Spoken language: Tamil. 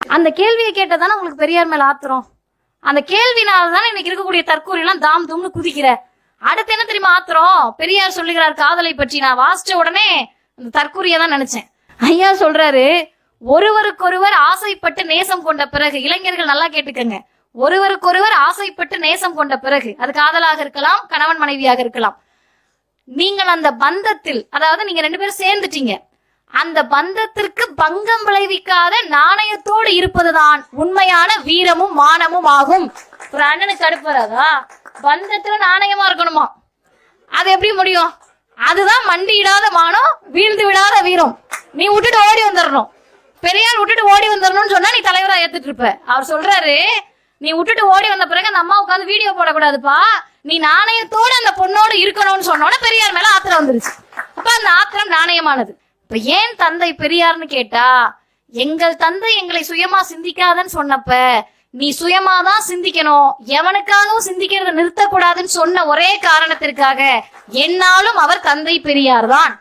அந்த கேள்வியை கேட்டதானே உங்களுக்கு பெரியார் மேல ஆத்திரம். அந்த கேள்வினாலதானே இன்னைக்கு இருக்கக்கூடிய தற்கூரி எல்லாம் தாம் தும்னு குதிக்கிற. அடுத்து என்ன தெரியுமா ஆத்திரம்? பெரியார் சொல்லுகிறார் காதலை பற்றி. நான் வாசிச்ச உடனே அந்த தற்கூரிய தான் நினைச்சேன். ஐயா சொல்றாரு, ஒருவருக்கொருவர் ஆசைப்பட்டு நேசம் கொண்ட பிறகு, இளைஞர்கள் நல்லா கேட்டுக்கங்க, ஒருவருக்கொருவர் ஆசைப்பட்டு நேசம் கொண்ட பிறகு, அது காதலாக இருக்கலாம், கணவன் மனைவியாக இருக்கலாம், நீங்கள் அந்த பந்தத்தில், அதாவது நீங்க 2 பேரும் சேர்ந்துட்டீங்க, அந்த பந்தத்திற்கு பங்கம் விளைவிக்காத நாணயத்தோடு இருப்பதுதான் உண்மையான வீரமும் மானமும் ஆகும். ஒரு அண்ணனுக்கு அடுப்பு வராதா? பந்தத்துல நாணயமா இருக்கணுமா? அது எப்படி முடியும்? அதுதான் மண்டியிடாத மானம், வீழ்ந்து விடாத வீரம். நீ விட்டுட்டு ஓடி வந்துடணும். பெரியார் விட்டுட்டு ஓடி வந்துடணும்னு சொன்னா நீ தலைவரா ஏத்துட்டு இருப்ப. அவர் சொல்றாரு, நீ விட்டுட்டு ஓடி வந்த பிறகு அந்த அம்மா உட்காந்து வீடியோ போடக்கூடாதுப்பா, நீ நாணயத்தோடு அந்த பொண்ணோடு இருக்கணும்னு சொன்னோட பெரியார் மேல ஆத்திரம் வந்துருச்சு. அப்ப அந்த ஆத்திரம் நாணயமானது. இப்ப ஏன் தந்தை பெரியார்னு கேட்டா, எங்கள் தந்தை எங்களை சுயமா சிந்திக்காதன்னு சொன்னப்ப, நீ சுயமாதான் சிந்திக்கணும், எவனுக்காகவும் சிந்திக்கிறத நிறுத்தக்கூடாதுன்னு சொன்ன ஒரே காரணத்திற்காக என்னாலும் அவர் தந்தை பெரியார் தான்.